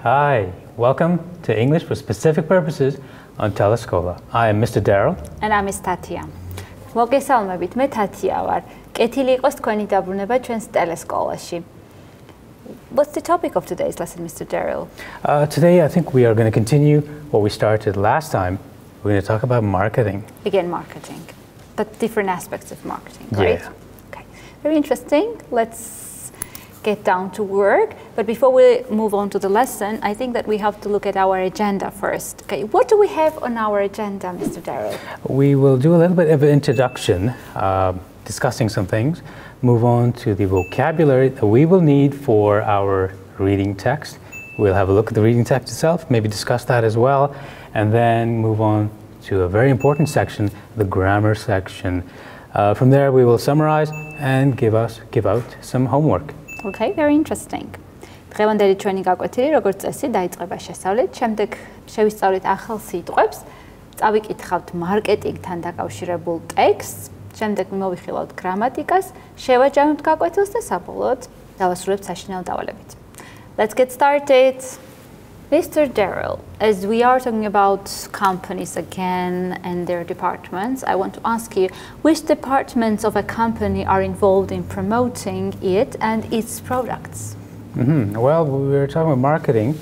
Hi, welcome to English for Specific Purposes on Telescola. I am Mr. Daryl. And I'm Miss Tathia. მოგესალმებით, მე თათია ვარ. კეთილი იყოს თქვენი დაბრუნება ჩვენს ტელესკოლაში. What's the topic of today's lesson, Mr. Daryl? Today, I think we are going to continue what we started last time. We're going to talk about marketing. Again, marketing, but different aspects of marketing, right? Yeah. Okay, very interesting. Let's get down to work. But before we move on to the lesson, I think that we have to look at our agenda first. Okay, what do we have on our agenda, Mr. Daryl? We will do a little bit of an introduction, discussing some things, move on to the vocabulary that we will need for our reading text. We'll have a look at the reading text itself, maybe discuss that as well, and then move on to a very important section, the grammar section. From there, we will summarize and give out some homework. Okay, very interesting. დღევანდელი ჩვენი გაკვეთილი, როგორც წესი, დაიწყება შესწავლით, შემდეგ შევისწავლით ახალ სიტყვებს, წავიკითხავთ მარკეტინგთან დაკავშირებულ ტექსტს, შემდეგ მოვიხილავთ გრამატიკას, შევაჯამებთ გაკვეთილს და საბოლოოდ დავასრულებთ საშინაო დავალებით. Let's get started. Mr. Daryl, as we are talking about companies again and their departments, I want to ask you, which departments of a company are involved in promoting it and its products? Well, we were talking about marketing,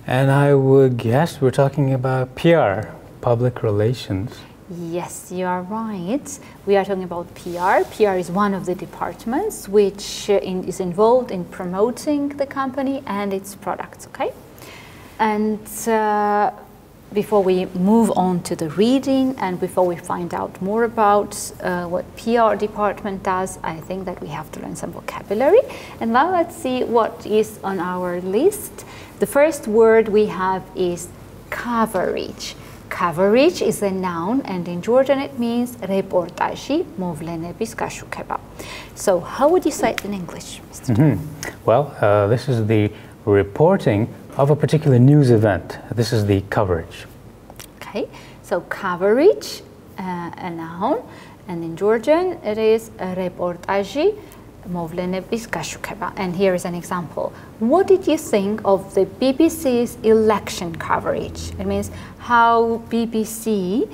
and I would guess we're talking about PR, public relations. Yes, you are right. We are talking about PR. PR is one of the departments which is involved in promoting the company and its products, okay? And before we move on to the reading and before we find out more about what PR department does, I think that we have to learn some vocabulary. And now let's see what is on our list. The first word we have is coverage. Coverage is a noun, and in Georgian it means reportaji, movlenebis gashukeba. So how would you say it in English, Mr. Well, this is the reporting of a particular news event. This is the coverage. Okay, so coverage, a noun, and in Georgian it is reportaji, movlenebis gashukeba. And here is an example. What did you think of the BBC's election coverage? It means how BBC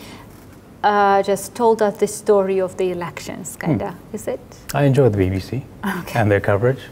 just told us the story of the elections, kinda, is it? I enjoy the BBC and their coverage.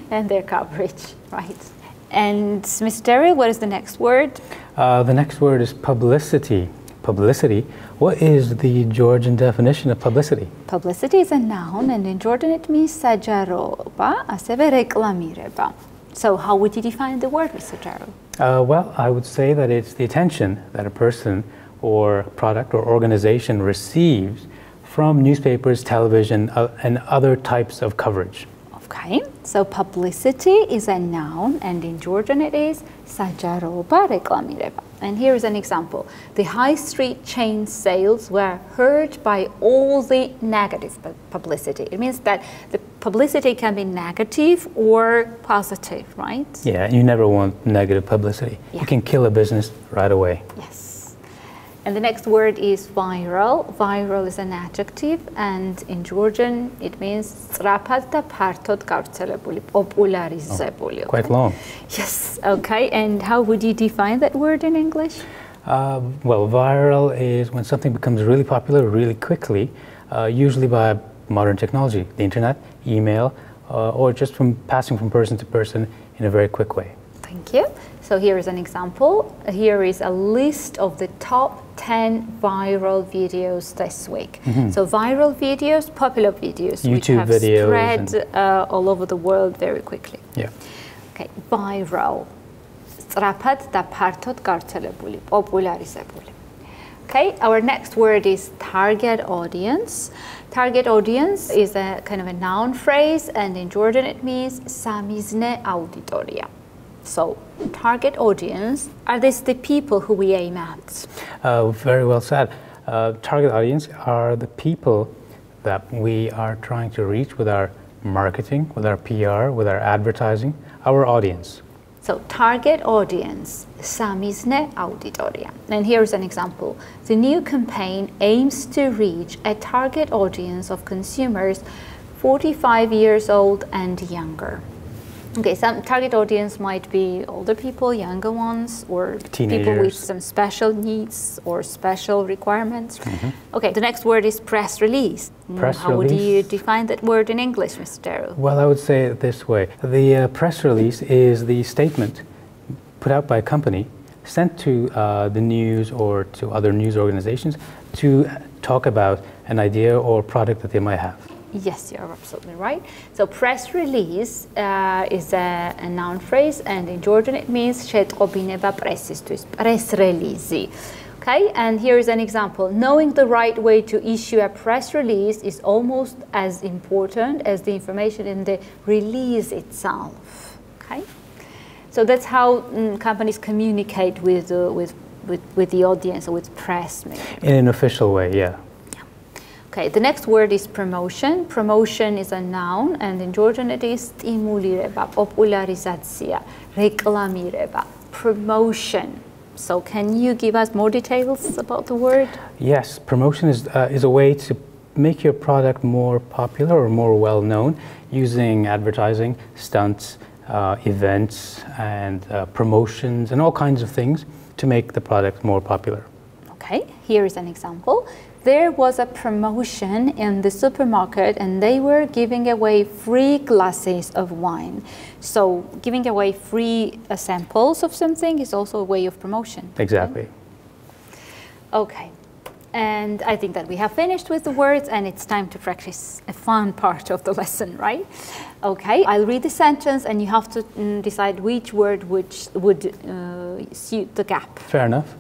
And their coverage, right. And Mr. Daryl, what is the next word? The next word is publicity. Publicity. What is the Georgian definition of publicity? Publicity is a noun, and in Georgian it means sajaroba, aseve reklamireba. So how would you define the word, Mr. Daryl? Well, I would say that it's the attention that a person or product or organization receives from newspapers, television, and other types of coverage. Okay, so publicity is a noun, and in Georgian it is sajaroba reklamireba. And here is an example. The high street chain sales were hurt by all the negative publicity. It means that the publicity can be negative or positive, right? Yeah, you never want negative publicity. Yeah. You can kill a business right away. Yes. And the next word is viral. Viral is an adjective, and in Georgian it means სწრაფად და ფართოდ გავრცელებული, პოპულარიზებული. Quite long. Yes, okay. And how would you define that word in English? Well, viral is when something becomes really popular really quickly, usually by modern technology, the internet, email, or just from passing from person to person in a very quick way. Thank you. So here is an example. Here is a list of the top 10 viral videos this week. So viral videos, popular videos, YouTube which have videos spread all over the world very quickly. Yeah. Okay, viral. სწრაფად და ფართოდ გავრცელებული, პოპულარიზებული. Okay, our next word is target audience. Target audience is a kind of a noun phrase, and in Georgian it means samizne auditoria. So, target audience, are these the people who we aim at? Very well said. Target audience are the people that we are trying to reach with our marketing, with our PR, with our advertising, our audience. So, target audience, samizne auditoria. And here's an example. The new campaign aims to reach a target audience of consumers 45 years old and younger. Okay, some target audience might be older people, younger ones, or teenagers. People with some special needs or special requirements. Okay, the next word is press release. How would you define that word in English, Mr. Dero? Well, I would say it this way. The press release is the statement put out by a company, sent to the news or to other news organizations to talk about an idea or product that they might have. Yes, you're absolutely right. So press release is a noun phrase, and in Georgian it means შეეტყობინება პრესისთვის, press release. Okay, and here is an example. Knowing the right way to issue a press release is almost as important as the information in the release itself. Okay, so that's how companies communicate with the audience or with press. Maybe. In an official way, yeah. Okay, the next word is promotion. Promotion is a noun, and in Georgian it is სტიმულირება, პოპულარიზაცია, რეკლამირება, promotion. So can you give us more details about the word? Yes, promotion is a way to make your product more popular or more well-known using advertising, stunts, events, and promotions, and all kinds of things to make the product more popular. Okay, here is an example. There was a promotion in the supermarket and they were giving away free glasses of wine. So giving away free samples of something is also a way of promotion. Exactly. Okay, and I think that we have finished with the words and it's time to practice a fun part of the lesson, right? Okay, I'll read the sentence and you have to decide which word would suit the gap. Fair enough.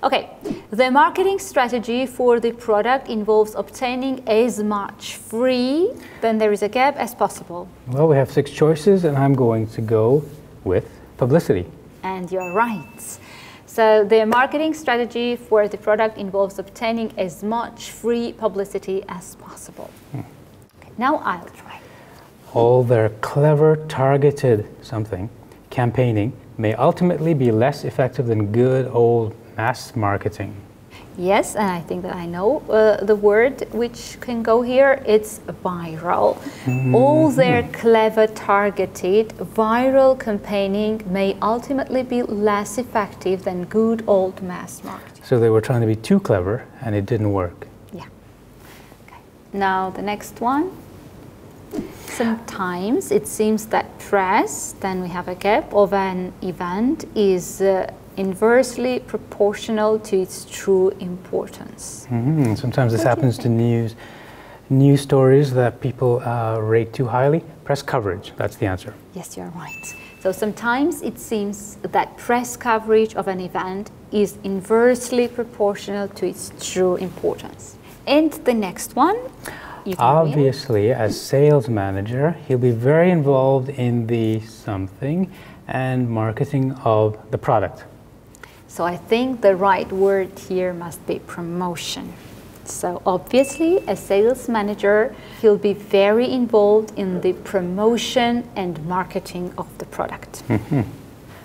Okay, the marketing strategy for the product involves obtaining as much free, then there is a gap, as possible. Well, we have 6 choices and I'm going to go with publicity. And you're right. So the marketing strategy for the product involves obtaining as much free publicity as possible. Okay, now I'll try. All their clever, targeted something, campaigning, may ultimately be less effective than good old mass marketing. Yes, and I think that I know the word which can go here. It's viral. All their clever, targeted, viral campaigning may ultimately be less effective than good old mass marketing. So they were trying to be too clever and it didn't work. Yeah. Okay. Now the next one. Sometimes it seems that press, then we have a gap, of an event is inversely proportional to its true importance. Sometimes this happens to news stories that people rate too highly. Press coverage, that's the answer. Yes, you're right. So sometimes it seems that press coverage of an event is inversely proportional to its true importance. And the next one. Obviously, as sales manager, he'll be very involved in the something and marketing of the product. So I think the right word here must be promotion. So obviously, as sales manager, he'll be very involved in the promotion and marketing of the product.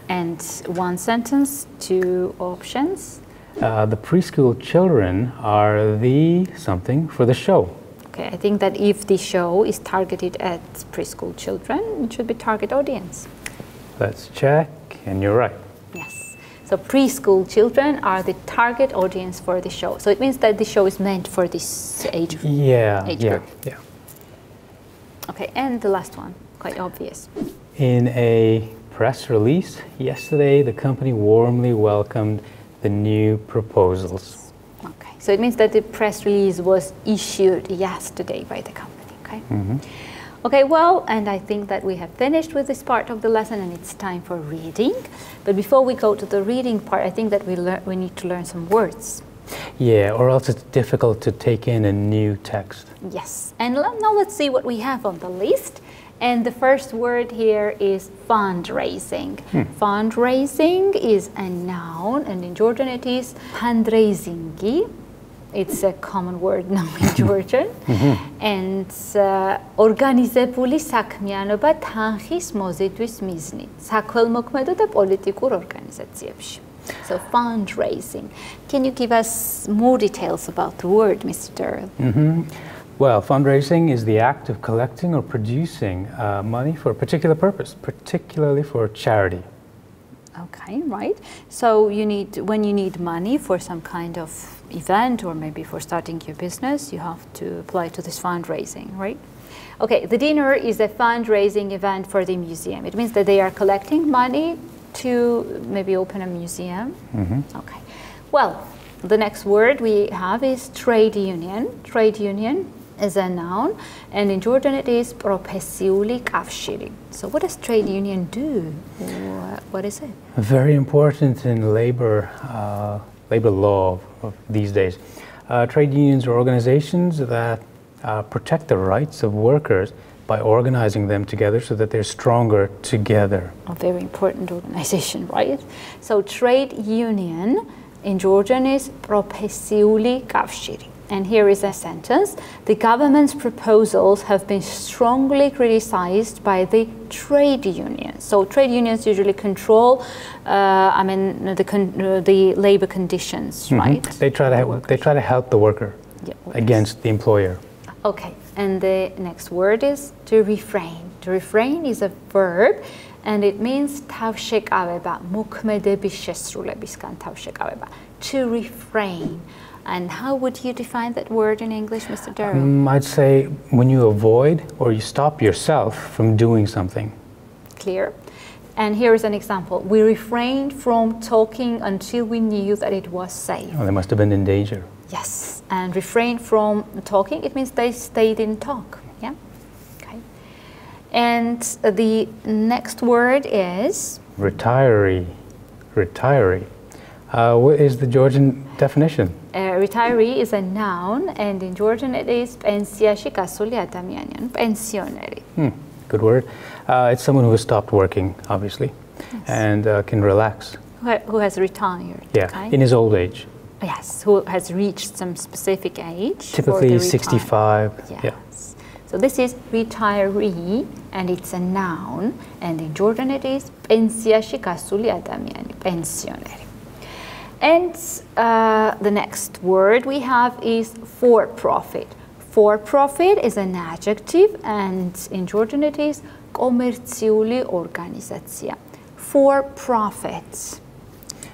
And one sentence, 2 options. The preschool children are the something for the show. Okay, I think that if the show is targeted at preschool children, it should be target audience. Let's check, and you're right. Yes. So preschool children are the target audience for the show. So it means that the show is meant for this age group. Yeah. Okay, and the last one, quite obvious. In a press release yesterday, the company warmly welcomed the new proposals. Okay, so it means that the press release was issued yesterday by the company, okay? Okay, well, and I think that we have finished with this part of the lesson and it's time for reading. But before we go to the reading part, I think that we need to learn some words. Yeah, or else it's difficult to take in a new text. Yes, and now let's see what we have on the list. And the first word here is fundraising. Fundraising is a noun, and in Georgian it is fundraising. It's a common word now in Georgian. And ორგანიზებული საქმიანობა თანხის მოზიდვის მიზნით საქველმოქმედო და პოლიტიკურ ორგანიზაციებში. So fundraising. Can you give us more details about the word, Mr. Derill? Well, fundraising is the act of collecting or producing money for a particular purpose, particularly for charity. Okay, right. So when you need money for some kind of event or maybe for starting your business, you have to apply to this fundraising, right? Okay, the dinner is a fundraising event for the museum. It means that they are collecting money to maybe open a museum. Okay. Well, the next word we have is trade union. Trade union is a noun, and in Jordan it is პროფესიული კავშირი. So what does trade union do? What is it? Very important in labor law of these days. Trade unions are organizations that protect the rights of workers by organizing them together so that they're stronger together. A very important organization, right? So trade union in Georgian is პროფესიული კავშირი. And here is a sentence. The government's proposals have been strongly criticized by the trade unions. So trade unions usually control, the labor conditions, right? They try to help the worker against the employer. Okay, and the next word is to refrain. To refrain is a verb, and it means თავშეკავება, მოქმედების შესრულებისგან თავშეკავება. To refrain. And how would you define that word in English, Mr. Derill? I'd say when you avoid or you stop yourself from doing something. Clear. And here is an example. We refrained from talking until we knew that it was safe. Oh, they must have been in danger. Yes. And refrain from talking, it means they didn't talk. Yeah? Okay. And the next word is? Retiree. Retiree. What is the Georgian definition? Retiree is a noun, and in Georgian it is პენსიაში გასული ადამიანი, პენსიონერი. Good word. It's someone who has stopped working, obviously, and can relax. Who has retired. Yeah, okay? In his old age. Yes, who has reached some specific age. Typically 65. Yes. Yeah. So this is retiree, and it's a noun, and in Georgian it is პენსიაში გასული ადამიანი, პენსიონერი. And the next word we have is for-profit. For-profit is an adjective, and in Georgian it is კომერციული ორგანიზაცია. For-profit.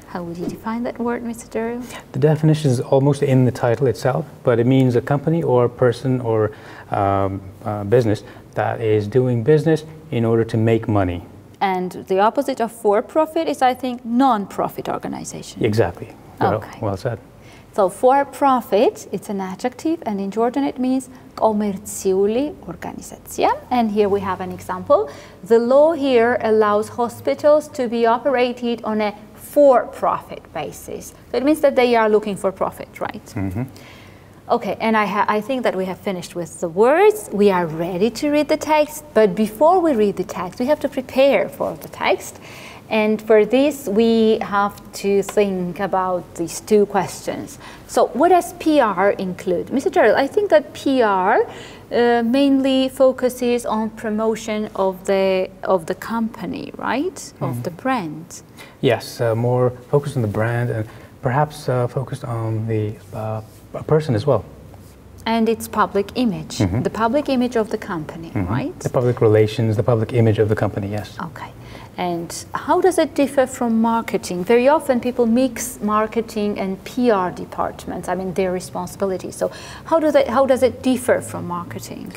How would you define that word, Mr. Derill? The definition is almost in the title itself, but it means a company or person or business that is doing business in order to make money. And the opposite of for-profit is, I think, non-profit organization. Exactly. Okay. Well said. So for-profit, it's an adjective, and in Georgian it means კომერციული ორგანიზაცია. And here we have an example. The law here allows hospitals to be operated on a for-profit basis. So it means that they are looking for profit, right? Okay, and I think that we have finished with the words. We are ready to read the text, but before we read the text, we have to prepare for the text. And for this, we have to think about these two questions. So what does PR include? Mr. Derill, I think that PR mainly focuses on promotion of the company, right? Of the brand. Yes, more focused on the brand and perhaps focused on the a person as well. And its public image, the public image of the company, right? The public relations, the public image of the company, yes. Okay. And how does it differ from marketing? Very often people mix marketing and PR departments, their responsibility. So how does it differ from marketing?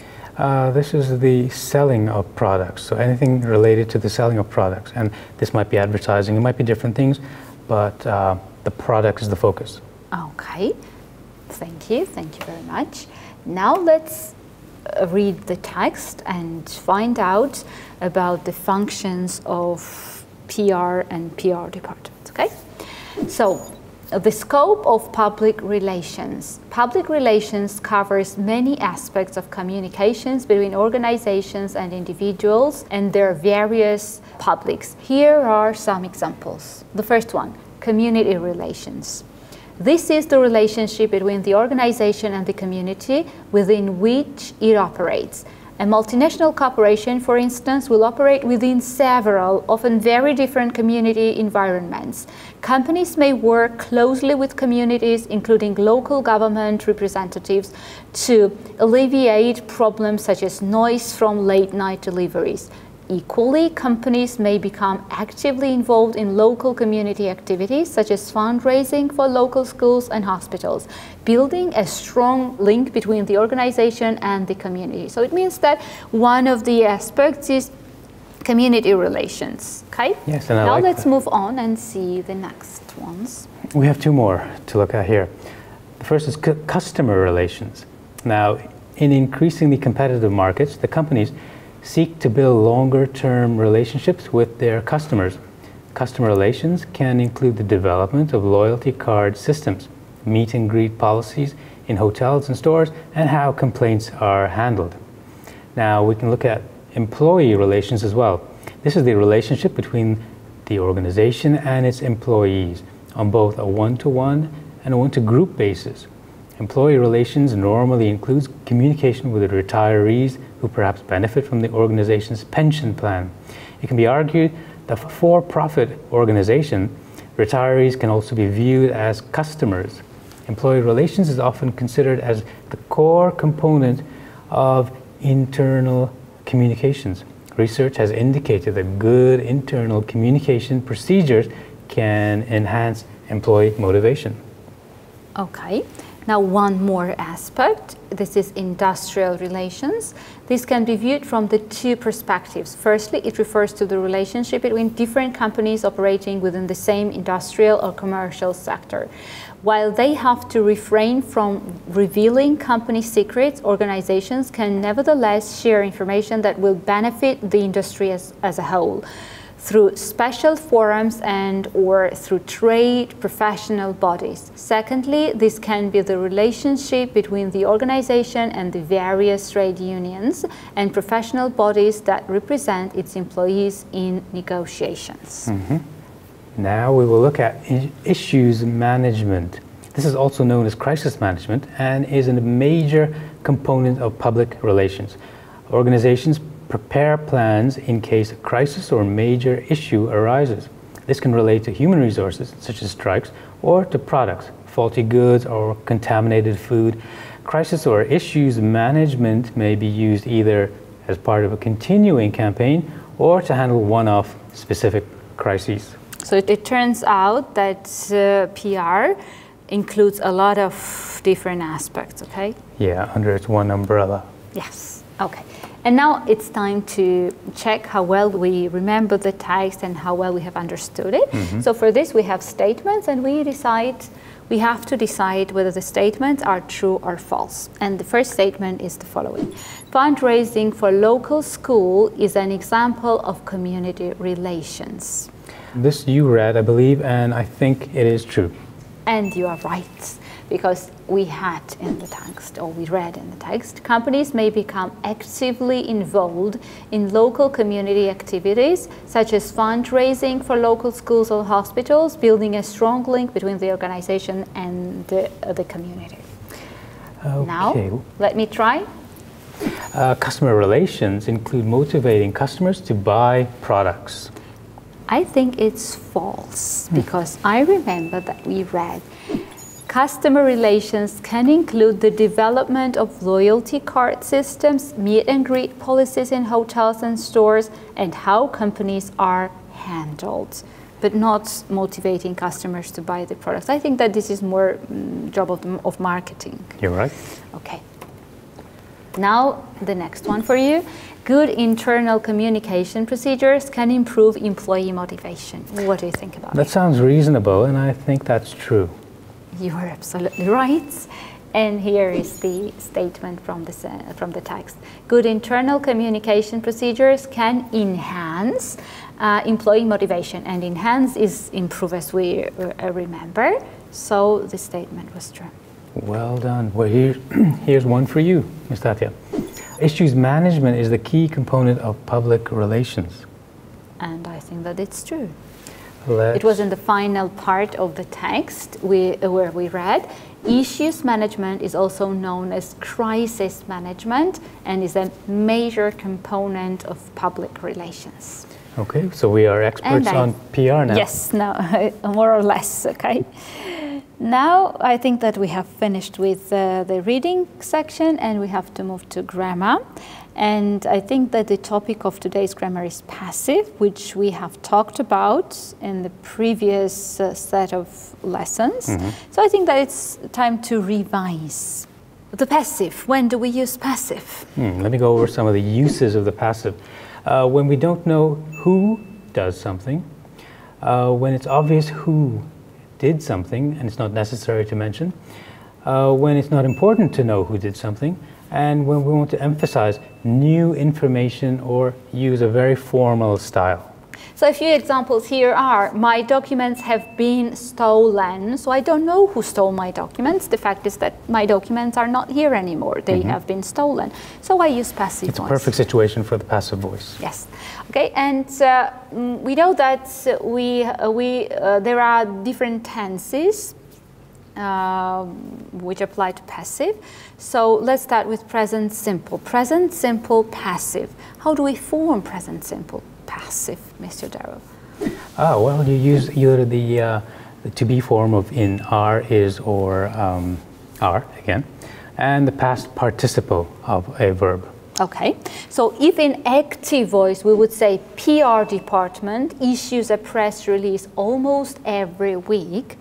This is the selling of products, so anything related to the selling of products. And this might be advertising, it might be different things, but the product is the focus. Okay. Thank you very much. Now let's read the text and find out about the functions of PR and PR departments, okay? So, the scope of public relations. Public relations covers many aspects of communications between organizations and individuals and their various publics. Here are some examples. The first one, community relations. This is the relationship between the organization and the community within which it operates. A multinational corporation, for instance, will operate within several, often very different community environments. Companies may work closely with communities, including local government representatives, to alleviate problems such as noise from late-night deliveries. Equally, companies may become actively involved in local community activities, such as fundraising for local schools and hospitals, building a strong link between the organization and the community. So it means that one of the aspects is community relations. Okay? Yes, and now like let's move on and see the next ones. We have two more to look at here. The first is customer relations. Now, in increasingly competitive markets, the companies seek to build longer-term relationships with their customers. Customer relations can include the development of loyalty card systems, meet and greet policies in hotels and stores, and how complaints are handled. Now we can look at employee relations as well. This is the relationship between the organization and its employees on both a one-to-one and a one-to-group basis. Employee relations normally includes communication with the retirees who perhaps benefit from the organization's pension plan. It can be argued that for a for-profit organization, retirees can also be viewed as customers. Employee relations is often considered as the core component of internal communications. Research has indicated that good internal communication procedures can enhance employee motivation. Okay. Now one more aspect, this is industrial relations. This can be viewed from the two perspectives. Firstly, it refers to the relationship between different companies operating within the same industrial or commercial sector. While they have to refrain from revealing company secrets, organizations can nevertheless share information that will benefit the industry as a whole, through special forums and or through trade professional bodies. Secondly, this can be the relationship between the organization and the various trade unions and professional bodies that represent its employees in negotiations. Now we will look at issues management. This is also known as crisis management and is a major component of public relations. Organizations prepare plans in case a crisis or major issue arises. This can relate to human resources, such as strikes, or to products, faulty goods or contaminated food. Crisis or issues management may be used either as part of a continuing campaign or to handle one-off specific crises. So it turns out that PR includes a lot of different aspects, okay? Yeah, under its one umbrella. Yes, okay. And now it's time to check how well we remember the text and how well we have understood it. So for this we have statements and we have to decide whether the statements are true or false. And the first statement is the following. Fundraising for local school is an example of community relations. This you read, I believe, and I think it is true. And you are right, because we had in the text, or we read in the text, companies may become actively involved in local community activities, such as fundraising for local schools or hospitals, building a strong link between the organization and the community. Okay. Now, let me try. Customer relations include motivating customers to buy products. I think it's false, because I remember that we read customer relations can include the development of loyalty card systems, meet and greet policies in hotels and stores, and how companies are handled, but not motivating customers to buy the products. I think that this is more job of marketing. You're right. Okay. Now the next one for you. Good internal communication procedures can improve employee motivation. What do you think about That sounds reasonable, and I think that's true. You are absolutely right. And here is the statement from the text. Good internal communication procedures can enhance employee motivation, and enhance is improve, as we remember. So the statement was true. Well done. Well, here's one for you, Ms. Thათია. Issues management is the key component of public relations. And I think that it's true. It was in the final part of the text where we read, issues management is also known as crisis management and is a major component of public relations. Okay, so we are experts on PR now. Yes, now more or less, okay. Now I think that we have finished with the reading section and we have to move to grammar. And I think that the topic of today's grammar is passive, which we have talked about in the previous set of lessons. So I think that it's time to revise. The passive, when do we use passive? Let me go over some of the uses of the passive. When we don't know who does something, when it's obvious who did something and it's not necessary to mention, when it's not important to know who did something, and when we want to emphasize new information or use a very formal style. So a few examples here are, my documents have been stolen, so I don't know who stole my documents. The fact is that my documents are not here anymore. They have been stolen. So I use passive voice. It's a perfect situation for the passive voice. Yes. Okay, and we know that there are different tenses which apply to passive. So let's start with present simple. Present simple passive. How do we form present simple passive, Mr. Dero? Well, you use either the to be form of in, are, is, or are again, and the past participle of a verb. Okay, so if in active voice we would say PR department issues a press release almost every week.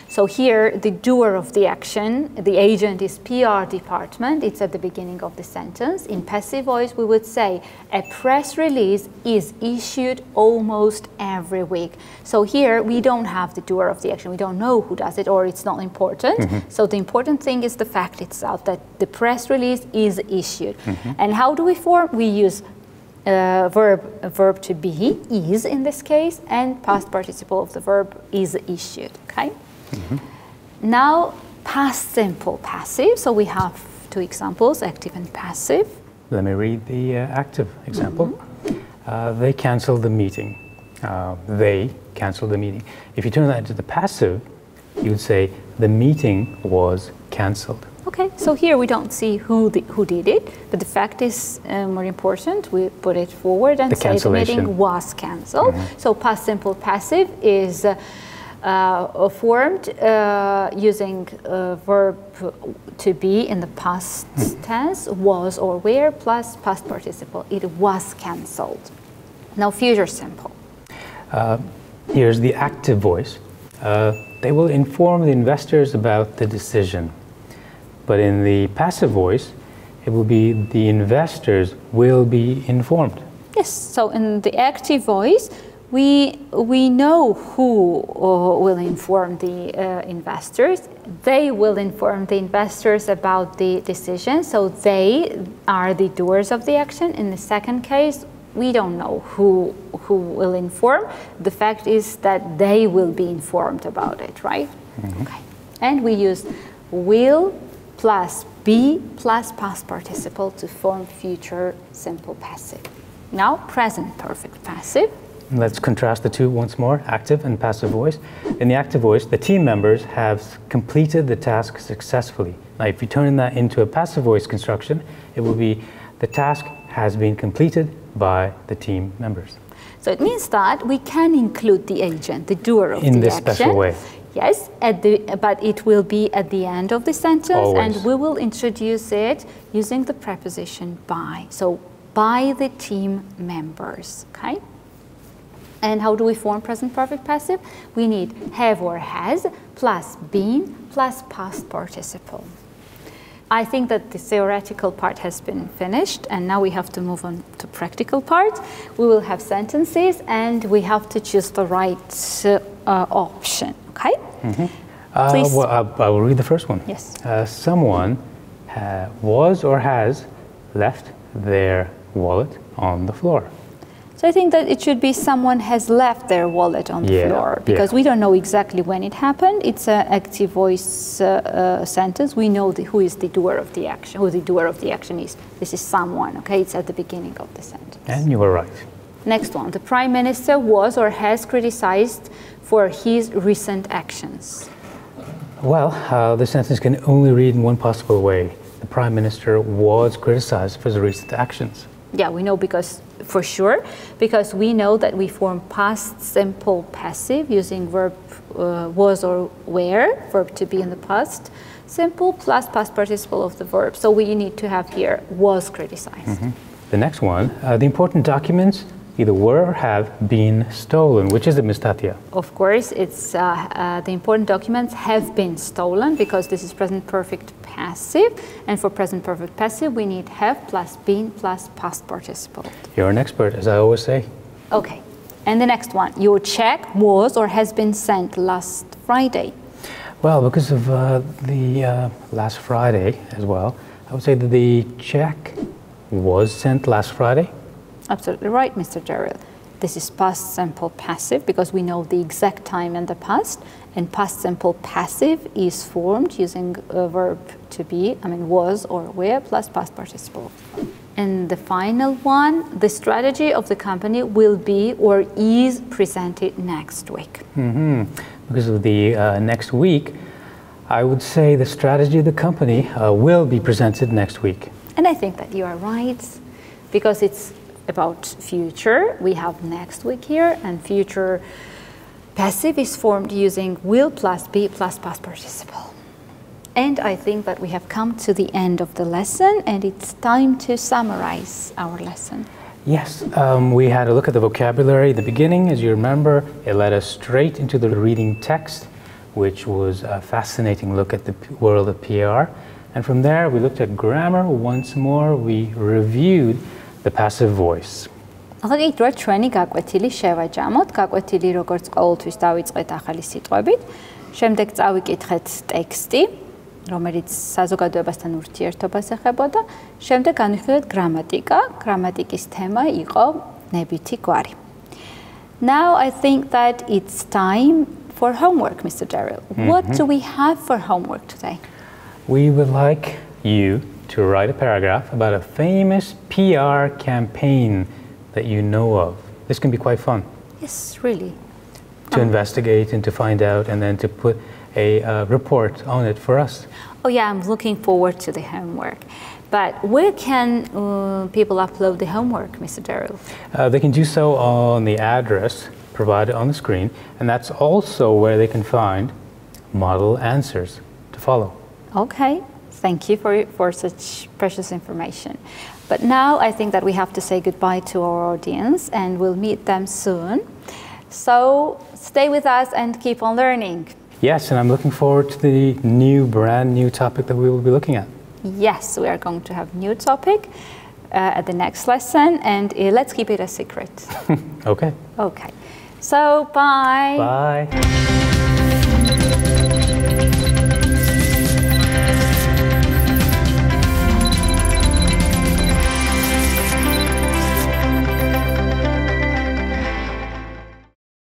So here the doer of the action, the agent, is PR department. It's at the beginning of the sentence. In passive voice we would say a press release is issued almost every week. So here we don't have the doer of the action. We don't know who does it, or it's not important. So the important thing is the fact itself, that the press release is issued. And how do we form? We use verb to be, is in this case, and past participle of the verb is issued, okay? Now, past simple passive. So we have two examples, active and passive. Let me read the active example. They canceled the meeting. They canceled the meeting. If you turn that into the passive, you would say the meeting was canceled. Okay, so here we don't see who did it, but the fact is more important. We put it forward and say the meeting was canceled. So past simple passive is formed using verb to be in the past tense, was or were, plus past participle. It was cancelled. Now future simple. Here's the active voice. They will inform the investors about the decision. But in the passive voice, it will be the investors will be informed. Yes, so in the active voice, we know who will inform the investors. They will inform the investors about the decision. So they are the doers of the action. In the second case, we don't know who will inform. The fact is that they will be informed about it, right? Okay. And we use will plus be plus past participle to form future simple passive. Now present perfect passive. Let's contrast the two once more, active and passive voice. In the active voice, the team members have completed the task successfully. Now, if you turn that into a passive voice construction, it will be the task has been completed by the team members. So it means that we can include the agent, the doer of the action. In this special way. Yes, but it will be at the end of the sentence. Always. And we will introduce it using the preposition by. So by the team members, okay? And how do we form present perfect passive? We need have or has plus been plus past participle. I think that the theoretical part has been finished, and now we have to move on to practical part. We will have sentences and we have to choose the right option, okay? Please. Well, I will read the first one. Yes. Someone was or has left their wallet on the floor. So I think that it should be someone has left their wallet on the floor, because we don't know exactly when it happened. It's an active voice sentence. We know who is the doer of the action, who the doer of the action is. This is someone, okay? It's at the beginning of the sentence. And you were right. Next one. The Prime Minister was or has criticized for his recent actions. Well, the sentence can only read in one possible way. The Prime Minister was criticized for his recent actions. Yeah, we know for sure, because we know that we form past simple passive using verb was or were, verb to be in the past simple plus past participle of the verb. So we need to have here was criticized. The next one, the important documents either were or have been stolen. Which is it, Ms. Thათია? Of course, it's the important documents have been stolen because this is present perfect passive, and for present perfect passive we need have plus been plus past participle. You're an expert, as I always say. Okay, and the next one, your check was or has been sent last Friday. Well, because of the last Friday as well, I would say that the check was sent last Friday. Absolutely right, Mr. Derill. This is past simple passive because we know the exact time in the past, and past simple passive is formed using a verb to be, was or were plus past participle. And the final one, the strategy of the company will be or is presented next week. Because of the next week, I would say the strategy of the company will be presented next week. And I think that you are right, because it's about future. We have next week here, and future passive is formed using will plus be plus past participle. And I think that we have come to the end of the lesson, and it's time to summarize our lesson. Yes, we had a look at the vocabulary at the beginning. As you remember, it led us straight into the reading text, which was a fascinating look at the world of PR. And from there, we looked at grammar once more. We reviewed the passive voice. ახლა კი ჩვენი გაკვეთილი შევაჯამოთ. გაკვეთილი როგორც ყოველთვის დავიწყეთ ახალი სიტყვებით. შემდეგ წავიკითხეთ ტექსტი, რომელიც საზოგადოებასთან ურთიერთობას ეხებოდა. შემდეგ განვიხილეთ გრამატიკა. გრამატიკის თემა იყო ნებითი გვარი. Now I think that it's time for homework, Mr. Derill. What do we have for homework today? We would like you to write a paragraph about a famous PR campaign that you know of. This can be quite fun. Yes, really. To investigate and to find out, and then to put a report on it for us. Oh yeah, I'm looking forward to the homework. But where can people upload the homework, Mr. Derill? They can do so on the address provided on the screen, and that's also where they can find model answers to follow. Okay. Thank you for such precious information. But now I think that we have to say goodbye to our audience, and we'll meet them soon. So stay with us and keep on learning. Yes, and I'm looking forward to the brand new topic that we will be looking at. Yes, we are going to have new topic at the next lesson, and let's keep it a secret. Okay. Okay. So bye. Bye.